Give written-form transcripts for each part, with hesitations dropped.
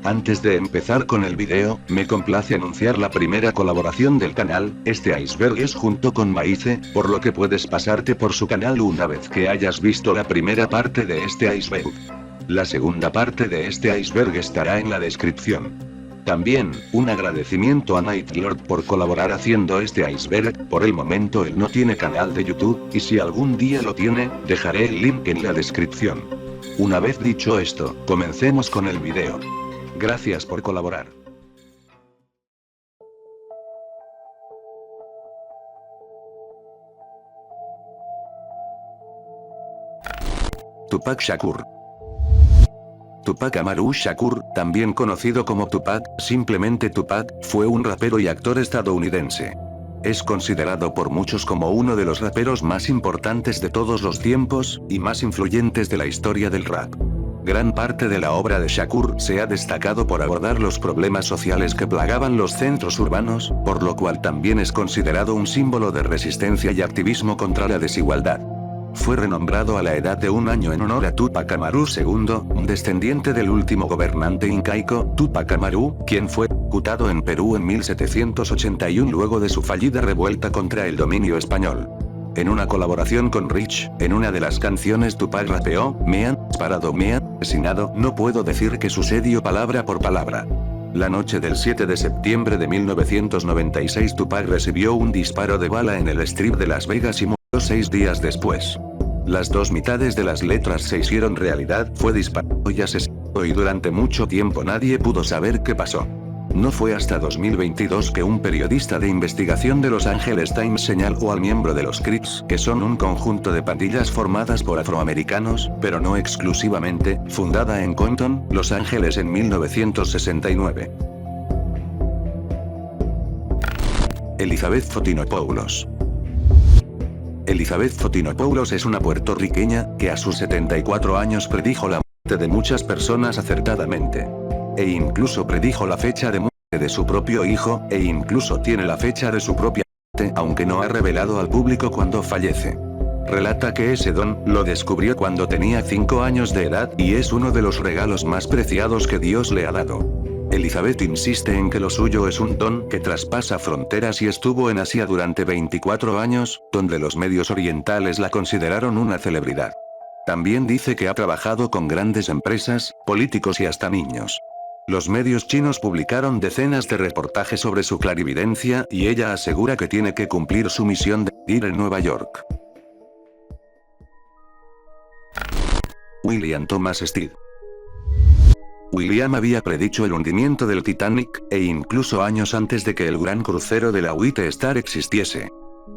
Antes de empezar con el video, me complace anunciar la primera colaboración del canal. Este iceberg es junto con Maize, por lo que puedes pasarte por su canal una vez que hayas visto la primera parte de este iceberg. La segunda parte de este iceberg estará en la descripción. También, un agradecimiento a Nightlord por colaborar haciendo este iceberg. Por el momento él no tiene canal de YouTube, y si algún día lo tiene, dejaré el link en la descripción. Una vez dicho esto, comencemos con el video. Gracias por colaborar. Tupac Shakur. Tupac Amaru Shakur, también conocido como Tupac, simplemente Tupac, fue un rapero y actor estadounidense. Es considerado por muchos como uno de los raperos más importantes de todos los tiempos, y más influyentes de la historia del rap. Gran parte de la obra de Shakur se ha destacado por abordar los problemas sociales que plagaban los centros urbanos, por lo cual también es considerado un símbolo de resistencia y activismo contra la desigualdad. Fue renombrado a la edad de 1 año en honor a Tupac Amaru II, un descendiente del último gobernante incaico, Tupac Amaru, quien fue ejecutado en Perú en 1781 luego de su fallida revuelta contra el dominio español. En una colaboración con Rich, en una de las canciones Tupac rapeó, "Me han disparado, me han asesinado, no puedo decir que sucedió palabra por palabra". La noche del 7 de septiembre de 1996 Tupac recibió un disparo de bala en el Strip de Las Vegas y murió 6 días después. Las dos mitades de las letras se hicieron realidad, fue disparado y asesinado, y durante mucho tiempo nadie pudo saber qué pasó. No fue hasta 2022 que un periodista de investigación de Los Angeles Times señaló al miembro de los Crips, que son un conjunto de pandillas formadas por afroamericanos, pero no exclusivamente, fundada en Compton, Los Ángeles en 1969. Elizabeth Fotinopoulos. Elizabeth Fotinopoulos es una puertorriqueña, que a sus 74 años predijo la muerte de muchas personas acertadamente. E incluso predijo la fecha de muerte de su propio hijo, e incluso tiene la fecha de su propia muerte, aunque no ha revelado al público cuándo fallece. Relata que ese don lo descubrió cuando tenía 5 años de edad, y es uno de los regalos más preciados que Dios le ha dado. Elizabeth insiste en que lo suyo es un don que traspasa fronteras y estuvo en Asia durante 24 años, donde los medios orientales la consideraron una celebridad. También dice que ha trabajado con grandes empresas, políticos y hasta niños. Los medios chinos publicaron decenas de reportajes sobre su clarividencia, y ella asegura que tiene que cumplir su misión de vivir en Nueva York. William Thomas Stead. William había predicho el hundimiento del Titanic, e incluso años antes de que el gran crucero de la White Star existiese.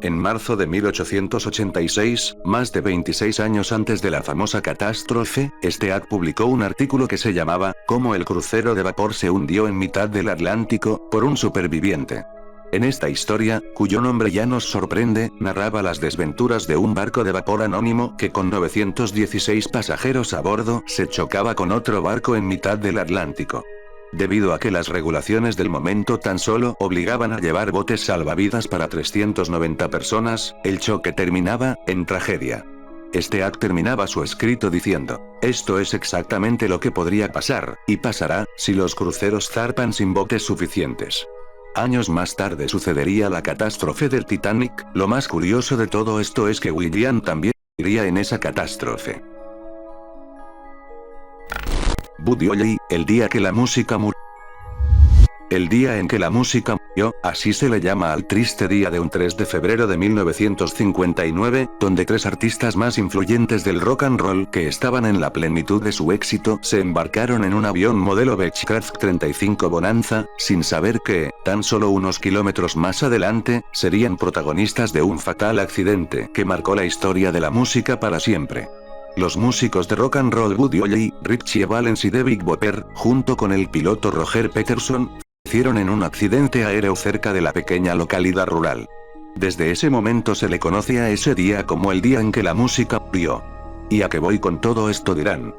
En marzo de 1886, más de 26 años antes de la famosa catástrofe, Stead publicó un artículo que se llamaba "Cómo el crucero de vapor se hundió en mitad del Atlántico, por un superviviente". En esta historia, cuyo nombre ya nos sorprende, narraba las desventuras de un barco de vapor anónimo que con 916 pasajeros a bordo se chocaba con otro barco en mitad del Atlántico. Debido a que las regulaciones del momento tan solo obligaban a llevar botes salvavidas para 390 personas, el choque terminaba en tragedia. Stead terminaba su escrito diciendo: "Esto es exactamente lo que podría pasar, y pasará, si los cruceros zarpan sin botes suficientes". Años más tarde sucedería la catástrofe del Titanic. Lo más curioso de todo esto es que William también iría en esa catástrofe. Buddy Holly, el día que la música murió. El día en que la música murió, así se le llama al triste día de un 3 de febrero de 1959, donde 3 artistas más influyentes del rock and roll que estaban en la plenitud de su éxito se embarcaron en un avión modelo Beechcraft 35 Bonanza, sin saber que, tan solo unos kilómetros más adelante, serían protagonistas de un fatal accidente que marcó la historia de la música para siempre. Los músicos de rock and roll Buddy Holly, Ritchie Valens y David Webber, junto con el piloto Roger Peterson, fallecieron en un accidente aéreo cerca de la pequeña localidad rural. Desde ese momento se le conoce a ese día como el día en que la música murió. ¿Y a qué voy con todo esto?, dirán.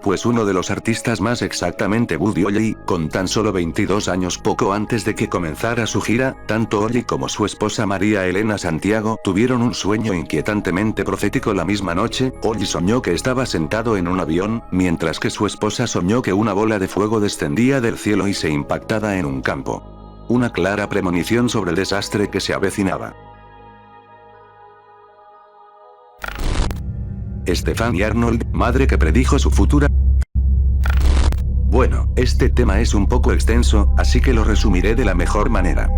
Pues uno de los artistas más exactamente Buddy Holly, con tan solo 22 años poco antes de que comenzara su gira, tanto Holly como su esposa María Elena Santiago tuvieron un sueño inquietantemente profético la misma noche. Holly soñó que estaba sentado en un avión, mientras que su esposa soñó que una bola de fuego descendía del cielo y se impactaba en un campo. Una clara premonición sobre el desastre que se avecinaba. Stephanie Arnold, madre que predijo su futura. Bueno, este tema es un poco extenso, así que lo resumiré de la mejor manera.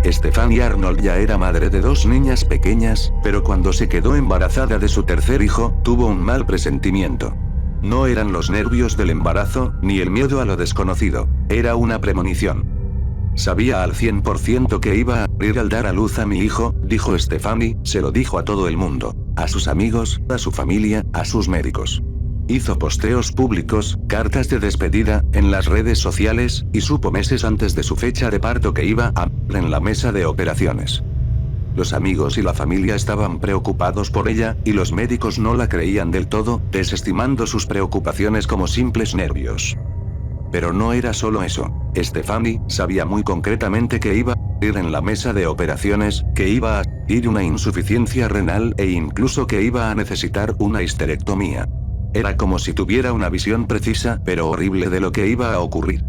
Stephanie Arnold ya era madre de 2 niñas pequeñas, pero cuando se quedó embarazada de su tercer hijo, tuvo un mal presentimiento. No eran los nervios del embarazo, ni el miedo a lo desconocido, era una premonición. Sabía al 100% que iba a morir al dar a luz a mi hijo, dijo Stephanie, se lo dijo a todo el mundo, a sus amigos, a su familia, a sus médicos. Hizo posteos públicos, cartas de despedida, en las redes sociales, y supo meses antes de su fecha de parto que iba a morir en la mesa de operaciones. Los amigos y la familia estaban preocupados por ella, y los médicos no la creían del todo, desestimando sus preocupaciones como simples nervios. Pero no era solo eso. Stephanie sabía muy concretamente que iba a morir en la mesa de operaciones, que iba a sufrir una insuficiencia renal e incluso que iba a necesitar una histerectomía. Era como si tuviera una visión precisa, pero horrible de lo que iba a ocurrir.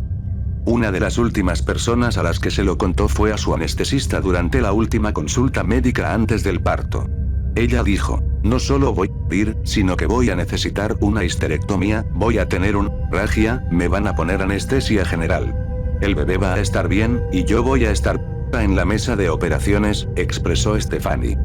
Una de las últimas personas a las que se lo contó fue a su anestesista durante la última consulta médica antes del parto. Ella dijo, no solo voy a morir, sino que voy a necesitar una histerectomía, voy a tener una hemorragia, me van a poner anestesia general. El bebé va a estar bien, y yo voy a estar en la mesa de operaciones, expresó Stephanie.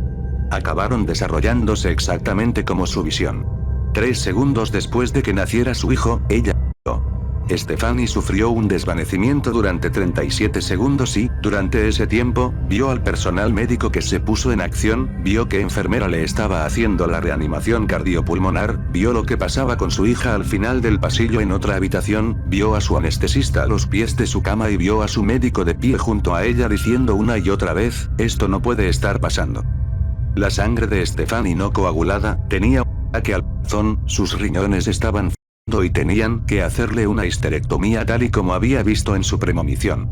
Acabaron desarrollándose exactamente como su visión. 3 segundos después de que naciera su hijo, ella murió. Stephanie sufrió un desvanecimiento durante 37 segundos y, durante ese tiempo, vio al personal médico que se puso en acción, vio que enfermera le estaba haciendo la reanimación cardiopulmonar, vio lo que pasaba con su hija al final del pasillo en otra habitación, vio a su anestesista a los pies de su cama y vio a su médico de pie junto a ella diciendo una y otra vez, esto no puede estar pasando. La sangre de Stephanie no coagulada, tenía un ataque al corazón, sus riñones estaban y tenían que hacerle una histerectomía tal y como había visto en su premonición.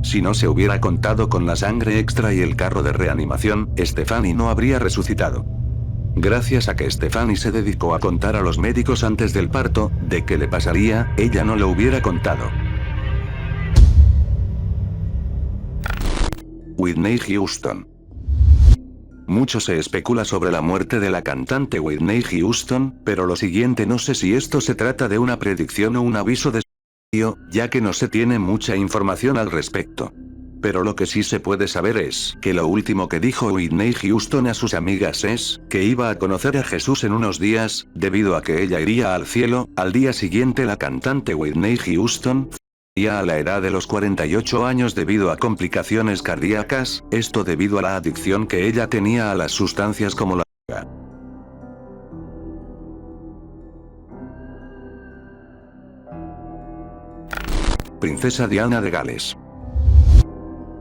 Si no se hubiera contado con la sangre extra y el carro de reanimación, Stephanie no habría resucitado. Gracias a que Stephanie se dedicó a contar a los médicos antes del parto, de qué le pasaría, ella no lo hubiera contado. Whitney Houston. Mucho se especula sobre la muerte de la cantante Whitney Houston, pero lo siguiente no sé si esto se trata de una predicción o un aviso de suicidio, ya que no se tiene mucha información al respecto. Pero lo que sí se puede saber es que lo último que dijo Whitney Houston a sus amigas es que iba a conocer a Jesús en unos días, debido a que ella iría al cielo. Al día siguiente la cantante Whitney Houston fallecía a la edad de los 48 años debido a complicaciones cardíacas, esto debido a la adicción que ella tenía a las sustancias como la droga. Princesa Diana de Gales.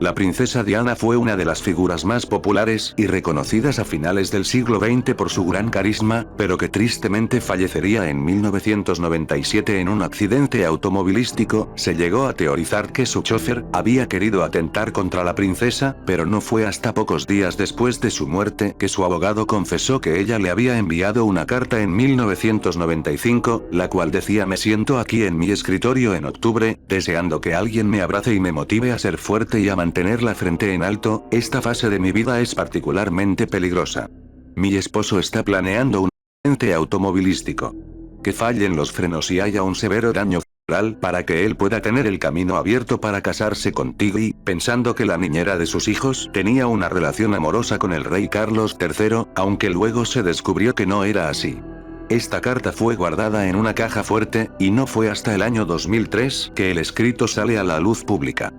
La princesa Diana fue una de las figuras más populares y reconocidas a finales del siglo XX por su gran carisma, pero que tristemente fallecería en 1997 en un accidente automovilístico. Se llegó a teorizar que su chofer había querido atentar contra la princesa, pero no fue hasta pocos días después de su muerte que su abogado confesó que ella le había enviado una carta en 1995, la cual decía: me siento aquí en mi escritorio en octubre, deseando que alguien me abrace y me motive a ser fuerte y a mantener la frente en alto, esta fase de mi vida es particularmente peligrosa. Mi esposo está planeando un accidente automovilístico. Que fallen los frenos y haya un severo daño cerebral para que él pueda tener el camino abierto para casarse contigo y, pensando que la niñera de sus hijos tenía una relación amorosa con el rey Carlos III, aunque luego se descubrió que no era así. Esta carta fue guardada en una caja fuerte, y no fue hasta el año 2003 que el escrito sale a la luz pública.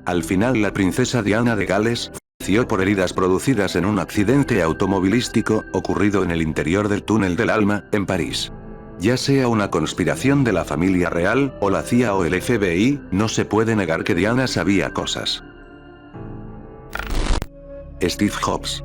Al final la princesa Diana de Gales falleció por heridas producidas en un accidente automovilístico, ocurrido en el interior del túnel del Alma, en París. Ya sea una conspiración de la familia real, o la CIA o el FBI, no se puede negar que Diana sabía cosas. Steve Jobs.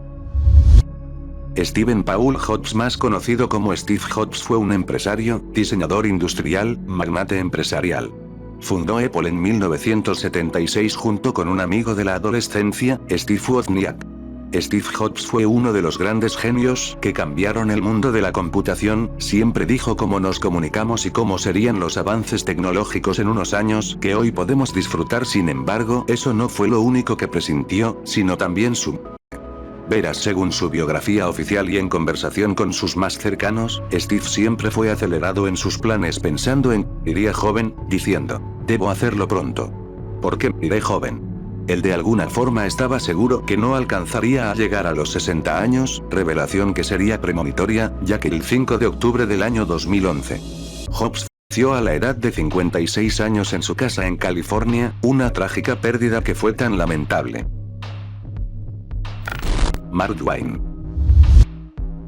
Stephen Paul Jobs, más conocido como Steve Jobs, fue un empresario, diseñador industrial, magnate empresarial. Fundó Apple en 1976 junto con un amigo de la adolescencia, Steve Wozniak. Steve Jobs fue uno de los grandes genios que cambiaron el mundo de la computación. Siempre dijo cómo nos comunicamos y cómo serían los avances tecnológicos en unos años que hoy podemos disfrutar. Sin embargo, eso no fue lo único que presintió, sino también su Verás, según su biografía oficial y en conversación con sus más cercanos, Steve siempre fue acelerado en sus planes, pensando en iría joven, diciendo, debo hacerlo pronto. ¿Por qué iré joven? Él de alguna forma estaba seguro que no alcanzaría a llegar a los 60 años, revelación que sería premonitoria, ya que el 5 de octubre del año 2011, Jobs falleció a la edad de 56 años en su casa en California, una trágica pérdida que fue tan lamentable. Mark Twain.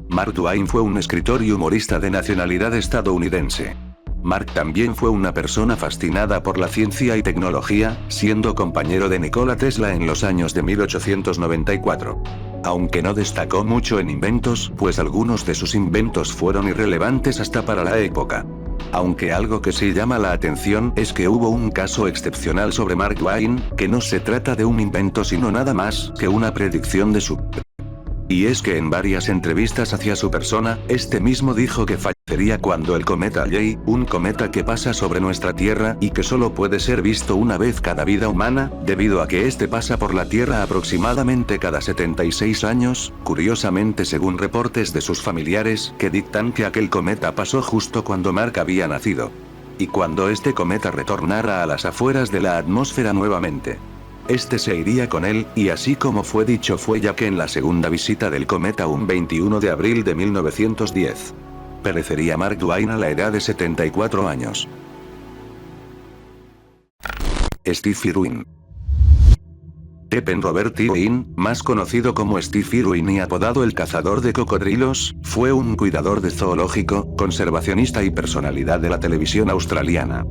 Mark Twain fue un escritor y humorista de nacionalidad estadounidense. Mark también fue una persona fascinada por la ciencia y tecnología, siendo compañero de Nikola Tesla en los años de 1894. Aunque no destacó mucho en inventos, pues algunos de sus inventos fueron irrelevantes hasta para la época. Aunque algo que sí llama la atención es que hubo un caso excepcional sobre Mark Twain, que no se trata de un invento sino nada más que una predicción de su Y es que en varias entrevistas hacia su persona, este mismo dijo que fallecería cuando el cometa Halley, un cometa que pasa sobre nuestra Tierra y que solo puede ser visto una vez cada vida humana, debido a que este pasa por la Tierra aproximadamente cada 76 años, curiosamente según reportes de sus familiares, que dictan que aquel cometa pasó justo cuando Mark había nacido. Y cuando este cometa retornara a las afueras de la atmósfera nuevamente, este se iría con él, y así como fue dicho fue, ya que en la segunda visita del cometa un 21 de abril de 1910, perecería Mark Twain a la edad de 74 años. Steve Irwin. Stephen Robert Irwin, más conocido como Steve Irwin y apodado el cazador de cocodrilos, fue un cuidador de zoológico, conservacionista y personalidad de la televisión australiana.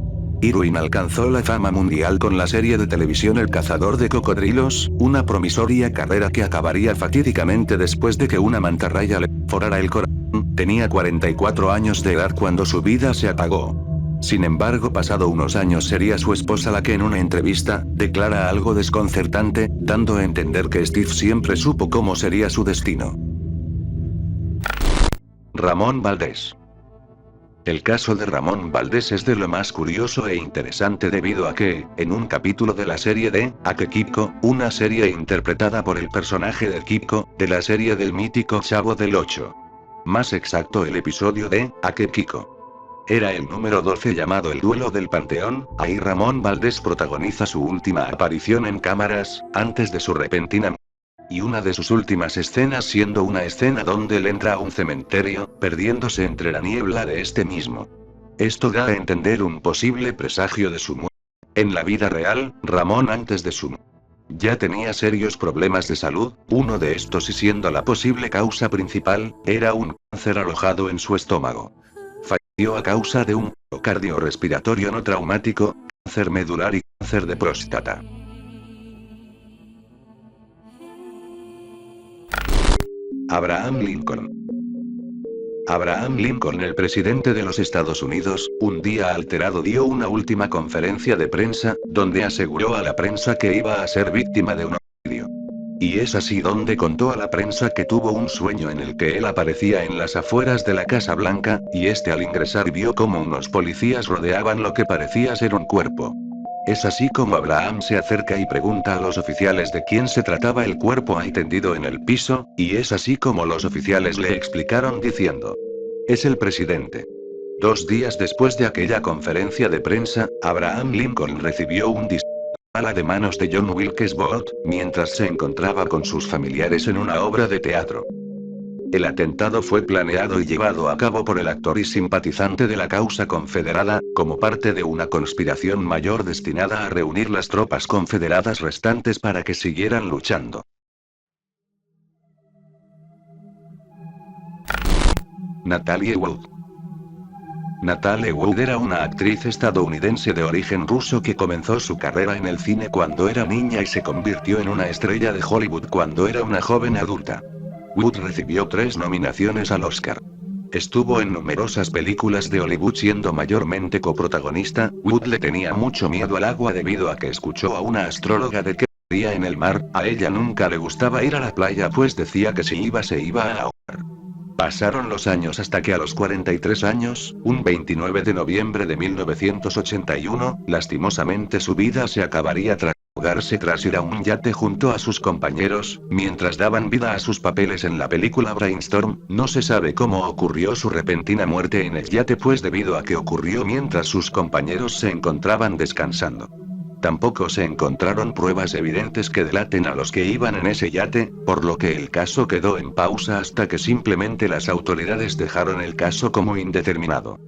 Irwin alcanzó la fama mundial con la serie de televisión El cazador de cocodrilos, una promisoria carrera que acabaría fatídicamente después de que una mantarraya le perforara el corazón. Tenía 44 años de edad cuando su vida se apagó. Sin embargo, pasado unos años sería su esposa la que en una entrevista, declara algo desconcertante, dando a entender que Steve siempre supo cómo sería su destino. Ramón Valdés. El caso de Ramón Valdés es de lo más curioso e interesante debido a que, en un capítulo de la serie de Ake Kiko, una serie interpretada por el personaje de Kiko, de la serie del mítico Chavo del 8. Más exacto, el episodio de Ake Kiko. Era el número 12 llamado El Duelo del Panteón. Ahí Ramón Valdés protagoniza su última aparición en cámaras, antes de su repentina y una de sus últimas escenas siendo una escena donde él entra a un cementerio, perdiéndose entre la niebla de este mismo. Esto da a entender un posible presagio de su muerte. En la vida real, Ramón antes de su ya tenía serios problemas de salud, uno de estos y siendo la posible causa principal, era un cáncer alojado en su estómago. Falleció a causa de un paro cardiorrespiratorio no traumático, cáncer medular y cáncer de próstata. Abraham Lincoln. Abraham Lincoln, el presidente de los Estados Unidos, un día alterado dio una última conferencia de prensa, donde aseguró a la prensa que iba a ser víctima de un homicidio. Y es así donde contó a la prensa que tuvo un sueño en el que él aparecía en las afueras de la Casa Blanca, y al ingresar vio como unos policías rodeaban lo que parecía ser un cuerpo. Es así como Abraham se acerca y pregunta a los oficiales de quién se trataba el cuerpo ahí tendido en el piso, y es así como los oficiales le explicaron diciendo: es el presidente. 2 días después de aquella conferencia de prensa, Abraham Lincoln recibió un disparo de bala de manos de John Wilkes Booth, mientras se encontraba con sus familiares en una obra de teatro. El atentado fue planeado y llevado a cabo por el actor y simpatizante de la causa confederada, como parte de una conspiración mayor destinada a reunir las tropas confederadas restantes para que siguieran luchando. Natalie Wood. Natalie Wood era una actriz estadounidense de origen ruso que comenzó su carrera en el cine cuando era niña y se convirtió en una estrella de Hollywood cuando era una joven adulta. Wood recibió 3 nominaciones al Oscar. Estuvo en numerosas películas de Hollywood siendo mayormente coprotagonista. Wood le tenía mucho miedo al agua debido a que escuchó a una astróloga de que moría en el mar. A ella nunca le gustaba ir a la playa pues decía que si iba se iba a ahogar. Pasaron los años hasta que a los 43 años, un 29 de noviembre de 1981, lastimosamente su vida se acabaría tras ahogarse tras ir a un yate junto a sus compañeros, mientras daban vida a sus papeles en la película Brainstorm. No se sabe cómo ocurrió su repentina muerte en el yate pues debido a que ocurrió mientras sus compañeros se encontraban descansando. Tampoco se encontraron pruebas evidentes que delaten a los que iban en ese yate, por lo que el caso quedó en pausa hasta que simplemente las autoridades dejaron el caso como indeterminado.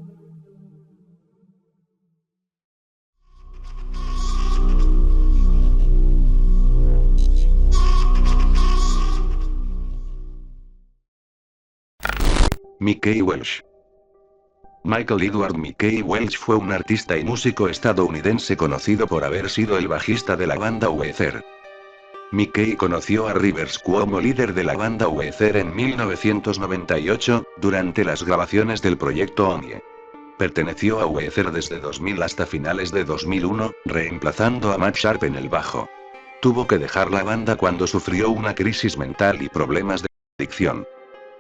Mickey Welch. Michael Edward Mickey Welch fue un artista y músico estadounidense conocido por haber sido el bajista de la banda Weezer. Mickey conoció a Rivers Cuomo, líder de la banda Weezer, en 1998, durante las grabaciones del proyecto Omnie. Perteneció a Weezer desde 2000 hasta finales de 2001, reemplazando a Matt Sharp en el bajo. Tuvo que dejar la banda cuando sufrió una crisis mental y problemas de adicción.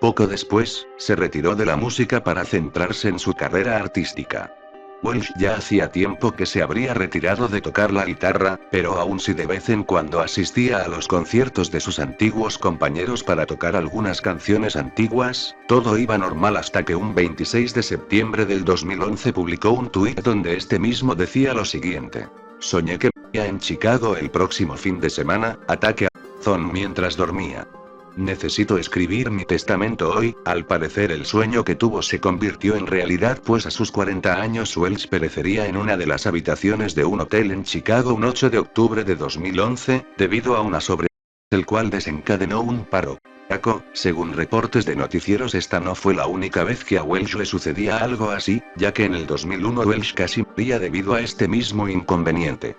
Poco después, se retiró de la música para centrarse en su carrera artística. Welch ya hacía tiempo que se habría retirado de tocar la guitarra, pero aún si de vez en cuando asistía a los conciertos de sus antiguos compañeros para tocar algunas canciones antiguas, todo iba normal hasta que un 26 de septiembre del 2011 publicó un tuit donde este mismo decía lo siguiente: "Soñé que moría en Chicago el próximo fin de semana, ataque al corazón mientras dormía. Necesito escribir mi testamento hoy". Al parecer el sueño que tuvo se convirtió en realidad pues a sus 40 años Welch perecería en una de las habitaciones de un hotel en Chicago un 8 de octubre de 2011, debido a una sobredosis, el cual desencadenó un paro cardíaco. Según reportes de noticieros, esta no fue la única vez que a Welch le sucedía algo así, ya que en el 2001 Welch casi moría debido a este mismo inconveniente.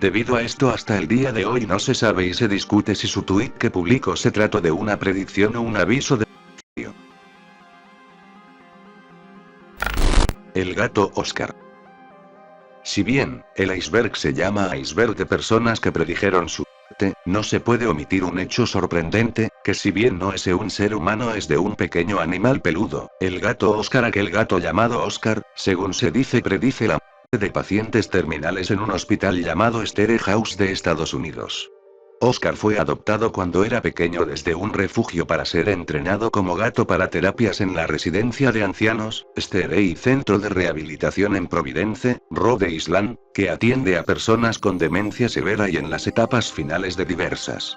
Debido a esto hasta el día de hoy no se sabe y se discute si su tuit que publicó se trató de una predicción o un aviso de suicidio. El gato Oscar. Si bien, el iceberg se llama iceberg de personas que predijeron su muerte, no se puede omitir un hecho sorprendente, que si bien no es de un ser humano es de un pequeño animal peludo, el gato Oscar. Aquel gato llamado Oscar, según se dice, predice la de pacientes terminales en un hospital llamado Stere House de Estados Unidos. Oscar fue adoptado cuando era pequeño desde un refugio para ser entrenado como gato para terapias en la residencia de ancianos, Stere y Centro de Rehabilitación en Providence, Rhode Island, que atiende a personas con demencia severa y en las etapas finales de diversas.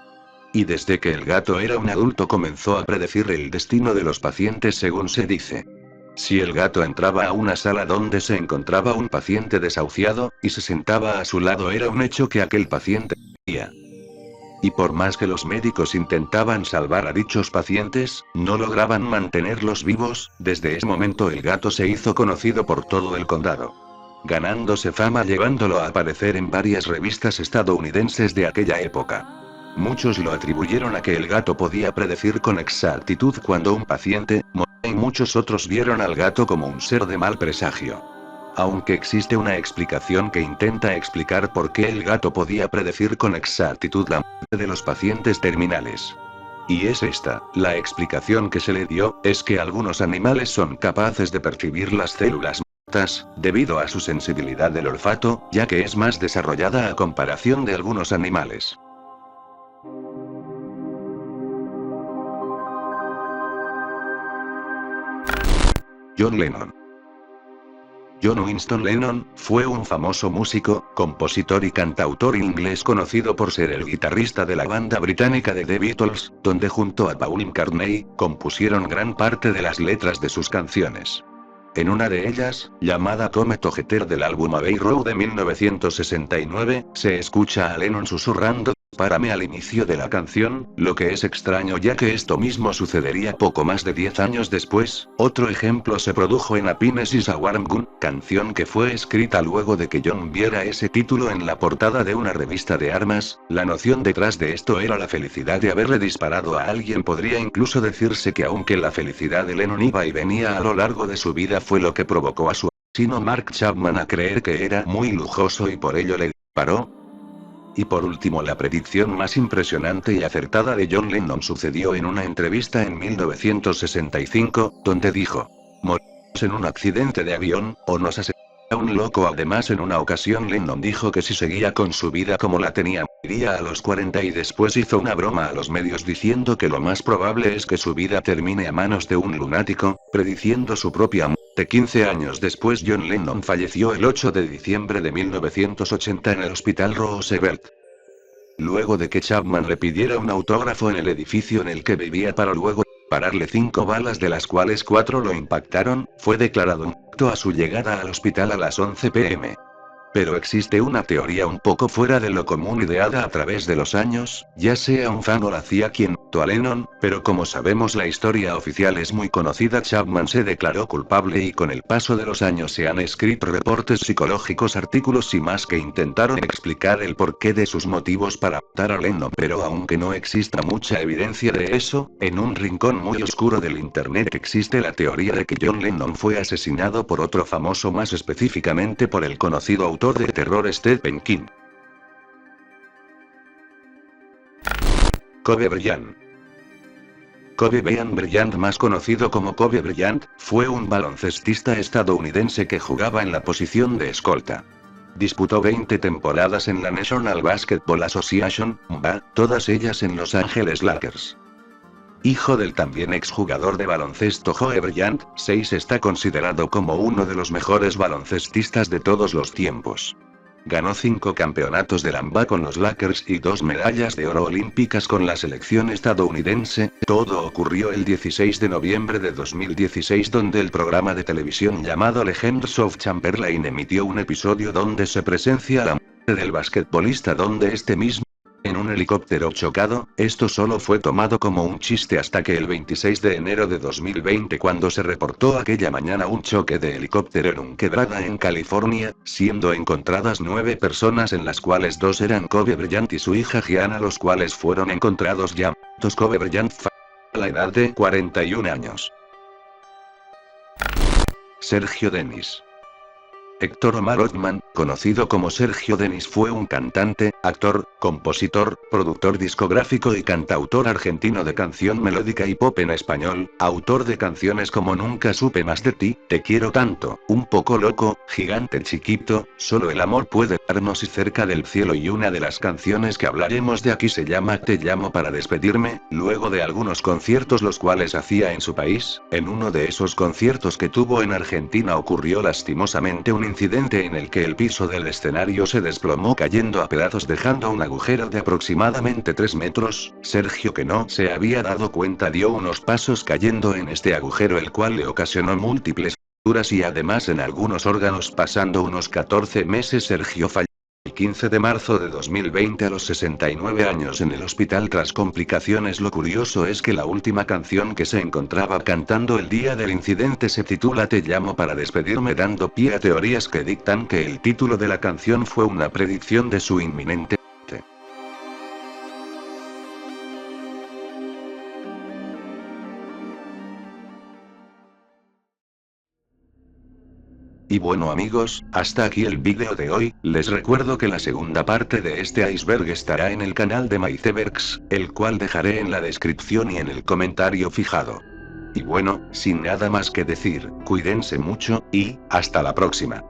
Y desde que el gato era un adulto comenzó a predecir el destino de los pacientes según se dice. Si el gato entraba a una sala donde se encontraba un paciente desahuciado, y se sentaba a su lado, era un hecho que aquel paciente moría. Y por más que los médicos intentaban salvar a dichos pacientes, no lograban mantenerlos vivos. Desde ese momento el gato se hizo conocido por todo el condado, ganándose fama llevándolo a aparecer en varias revistas estadounidenses de aquella época. Muchos lo atribuyeron a que el gato podía predecir con exactitud cuando un paciente moría y muchos otros vieron al gato como un ser de mal presagio. Aunque existe una explicación que intenta explicar por qué el gato podía predecir con exactitud la muerte de los pacientes terminales. Y es esta, la explicación que se le dio, es que algunos animales son capaces de percibir las células muertas, debido a su sensibilidad del olfato, ya que es más desarrollada a comparación de algunos animales. John Lennon. John Winston Lennon, fue un famoso músico, compositor y cantautor inglés conocido por ser el guitarrista de la banda británica de The Beatles, donde junto a Paul McCartney, compusieron gran parte de las letras de sus canciones. En una de ellas, llamada Comet o Jeter del álbum Abbey Road de 1969, se escucha a Lennon susurrando Párame al inicio de la canción, lo que es extraño ya que esto mismo sucedería poco más de 10 años después. Otro ejemplo se produjo en Happiness is a Warm Gun, canción que fue escrita luego de que John viera ese título en la portada de una revista de armas. La noción detrás de esto era la felicidad de haberle disparado a alguien. Podría incluso decirse que aunque la felicidad de Lennon iba y venía a lo largo de su vida, fue lo que provocó a su asesino Mark Chapman a creer que era muy lujoso y por ello le disparó. Y por último, la predicción más impresionante y acertada de John Lennon sucedió en una entrevista en 1965, donde dijo: moriremos en un accidente de avión, o nos asesinará un loco. Además, en una ocasión Lennon dijo que si seguía con su vida como la tenía, moriría a los 40 y después hizo una broma a los medios diciendo que lo más probable es que su vida termine a manos de un lunático, prediciendo su propia muerte. 15 años después, John Lennon falleció el 8 de diciembre de 1980 en el Hospital Roosevelt. Luego de que Chapman le pidiera un autógrafo en el edificio en el que vivía para luego dispararle 5 balas de las cuales 4 lo impactaron, fue declarado muerto a su llegada al hospital a las 11 p.m. Pero existe una teoría un poco fuera de lo común ideada a través de los años, ya sea un fan o la CIA quien mató a Lennon, pero como sabemos la historia oficial es muy conocida. Chapman se declaró culpable y con el paso de los años se han escrito reportes psicológicos, artículos y más que intentaron explicar el porqué de sus motivos para matar a Lennon. Pero aunque no exista mucha evidencia de eso, en un rincón muy oscuro del internet existe la teoría de que John Lennon fue asesinado por otro famoso, más específicamente por el conocido autor de terror Stephen King. Kobe Bryant. Kobe Bryant, más conocido como Kobe Bryant, fue un baloncestista estadounidense que jugaba en la posición de escolta. Disputó 20 temporadas en la National Basketball Association, NBA, todas ellas en Los Angeles Lakers. Hijo del también exjugador de baloncesto Joe Bryant, 6 está considerado como uno de los mejores baloncestistas de todos los tiempos. Ganó 5 campeonatos de la NBA con los Lakers y 2 medallas de oro olímpicas con la selección estadounidense. Todo ocurrió el 16 de noviembre de 2016, donde el programa de televisión llamado Legends of Chamberlain emitió un episodio donde se presencia la muerte del basquetbolista, donde este mismo en un helicóptero chocado. Esto solo fue tomado como un chiste hasta que el 26 de enero de 2020, cuando se reportó aquella mañana un choque de helicóptero en un quebrada en California, siendo encontradas 9 personas, en las cuales 2 eran Kobe Bryant y su hija Gianna, los cuales fueron encontrados ya muertos. Kobe Bryant a la edad de 41 años. Sergio Denis. Héctor Omar Othman, conocido como Sergio Denis, fue un cantante, actor, compositor, productor discográfico y cantautor argentino de canción melódica y pop en español, autor de canciones como Nunca supe más de ti, Te quiero tanto, Un poco loco, Gigante chiquito, Solo el amor puede darnos y Cerca del cielo, y una de las canciones que hablaremos de aquí se llama Te llamo para despedirme. Luego de algunos conciertos los cuales hacía en su país, en uno de esos conciertos que tuvo en Argentina ocurrió lastimosamente un incidente en el que el piso del escenario se desplomó cayendo a pedazos, dejando un agujero de aproximadamente 3 metros. Sergio, que no se había dado cuenta, dio unos pasos cayendo en este agujero, el cual le ocasionó múltiples fracturas y además en algunos órganos. Pasando unos 14 meses, Sergio falleció el 15 de marzo de 2020 a los 69 años en el hospital tras complicaciones. Lo curioso es que la última canción que se encontraba cantando el día del incidente se titula Te llamo para despedirme, dando pie a teorías que dictan que el título de la canción fue una predicción de su inminente muerte. Y bueno amigos, hasta aquí el vídeo de hoy. Les recuerdo que la segunda parte de este iceberg estará en el canal de MyThebergs, el cual dejaré en la descripción y en el comentario fijado. Y bueno, sin nada más que decir, cuídense mucho, y hasta la próxima.